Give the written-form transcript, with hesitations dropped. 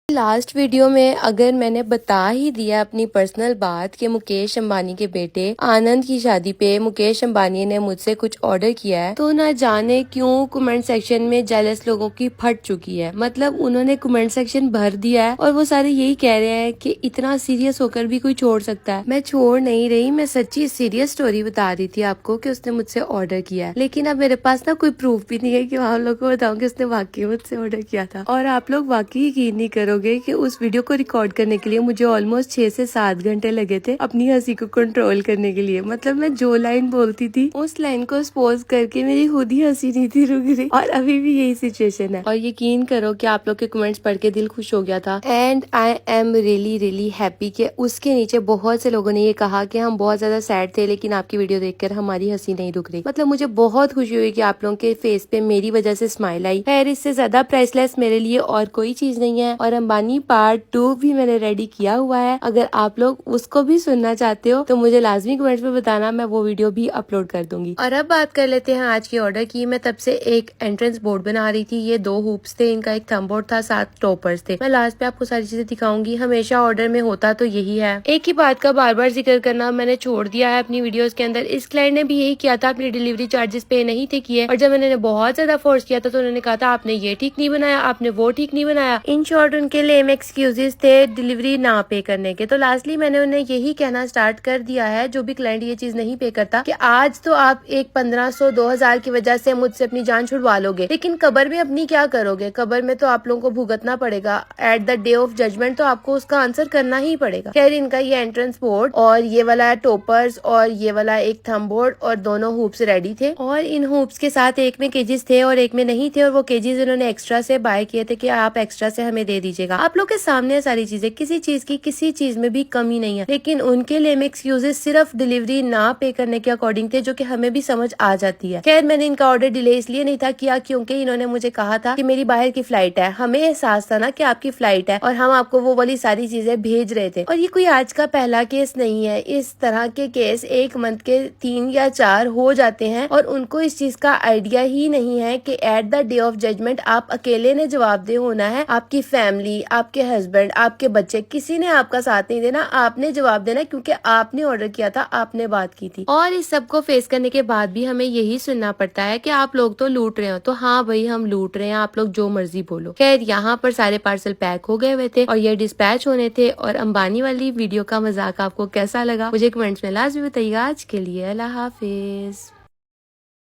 Last video में अगर मैंने बता ही दिया अपनी पर्सनल बात कि मुकेश अंबानी के बेटे आनंद की शादी पे मुकेश अंबानी ने मुझसे कुछ ऑर्डर किया है, तो ना जाने क्यों कमेंट सेक्शन में जेलस लोगों की फट चुकी है। मतलब उन्होंने कमेंट सेक्शन भर दिया है और वो सारे यही कह रहे हैं कि इतना सीरियस होकर भी कोई छोड़ सकता है। मैं छोड़ नहीं रही, मैं सच्ची सीरियस स्टोरी बता रही थी आपको कि उसने मुझसे ऑर्डर किया है, लेकिन अब मेरे पास ना कोई प्रूफ भी नहीं है कि आप लोग को बताऊं कि उसने वाकई मुझसे ऑर्डर किया था। और आप लोग वाकई यकीन नहीं करोगे कि उस वीडियो को रिकॉर्ड करने के लिए मुझे ऑलमोस्ट 6 से 7 घंटे लगे थे अपनी हंसी को कंट्रोल करने के लिए। मतलब मैं जो लाइन बोलती थी उस लाइन को स्पोज करके मेरी खुद ही हंसी नहीं थी रुक रही, और अभी भी यही सिचुएशन है। और यकीन करो कि आप लोग के कमेंट्स पढ़ के दिल खुश हो गया था। And I am really happy कि उसके नीचे बहुत से लोगों ने ये कहा कि हम बहुत ज्यादा सैड थे, लेकिन आपकी वीडियो देखकर हमारी हंसी नहीं रुक रही। मतलब मुझे बहुत खुशी हुई कि आप लोगों के फेस पे मेरी वजह से स्माइल आई। खैर, इससे ज्यादा प्राइसलेस मेरे लिए और कोई चीज नहीं है। और अंबानी पार्ट 2 भी मैंने रेडी किया हुआ है। अगर आप लोग उसको भी सुनना चाहते हो तो मुझे लाजमी कमेंट्स में बताना, मैं वो वीडियो भी अपलोड कर दूंगी। और अब बात कर लेते हैं आज की ऑर्डर की। मैं तब से एक एंट्रेंस बोर्ड बना रही थी। ये 2 हुप्स थे, इनका एक थंब बोर्ड था, 7 टॉपर्स थे। मैं लास्ट पे आपको सारी चीजें दिखाऊंगी। हमेशा ऑर्डर में होता तो यही है। एक ही बात का बार बार जिक्र करना मैंने छोड़ दिया है अपनी वीडियोस के अंदर। इस क्लाइंट ने भी यही किया था, अपनी डिलीवरी चार्जेस पे नहीं थे किए, और जब मैंने बहुत ज्यादा फोर्स किया था तो उन्होंने कहा था आपने ये ठीक नहीं बनाया, आपने वो ठीक नहीं बनाया। इन शॉर्ट उनके लेम एक्सक्यूजेस थे डिलीवरी ना पे करने के। तो लास्टली मैंने उन्हें यही कहना स्टार्ट कर दिया है, जो भी क्लाइंट ये चीज नहीं पे करता, कि आज तो आप एक 1500 2000 की वजह से मुझसे अपनी जान छुड़वा लोगे, लेकिन कब्र में अपनी क्या करोगे? कब्र में तो आप लोगों को भुगतना पड़ेगा। At the day of judgement तो आपको उसका आंसर करना ही पड़ेगा। खैर, इनका ये एंट्रेंस बोर्ड और ये वाला टॉपर्स और ये वाला एक थंब बोर्ड और दोनों हुप्स रेडी थे। और इन हुप्स के साथ एक में केजेस थे और एक में नहीं थे, और वो केजेस इन्होंने एक्स्ट्रा से बाय किए थे कि आप एक्स्ट्रा से हमें दे दीजिएगा। आप लोग के सामने सारी चीजें, किसी चीज की किसी चीज में भी कमी नहीं है, लेकिन उनके लिए एक्सक्यूजेस सिर्फ डिलीवरी ना पे करने के अकॉर्डिंग थे, जो कि हमें भी समझ आ जाती है। खैर, मैंने इनका ऑर्डर डिले इसलिए नहीं था किया क्योंकि इन्होंने मुझे कहा था कि मेरी बाहर की फ्लाइट है। हमें एहसास था ना कि आपकी फ्लाइट है और हम आपको वो वाली सारी चीजें भेज रहे थे। और ये कोई आज का पहला केस नहीं है। इस तरह के केस 1 मंथ के 3 या 4 हो जाते हैं, और उनको इस चीज का आइडिया ही नहीं है कि at the day of judgement आप अकेले ने जवाबदेह होना है। आपकी फैमिली, आपके हस्बैंड, आपके बच्चे, किसी ने आपका साथ नहीं देना। आपने जवाब देना, क्योंकि आपने ऑर्डर किया था, आपने बात की थी। और इस सब को फेस करने के बाद भी हमें यही सुनना पड़ता है कि आप लोग तो लूट रहे हो। तो हाँ भाई, हम लूट रहे हैं, आप लोग जो मर्जी बोलो। खैर, यहाँ पर सारे पार्सल पैक हो गए हुए थे और ये डिस्पैच होने थे। और अंबानी वाली वीडियो का मजाक आपको कैसा लगा मुझे कमेंट्स में लाजमी बताइएगा। आज के लिए अल्लाह हाफिज।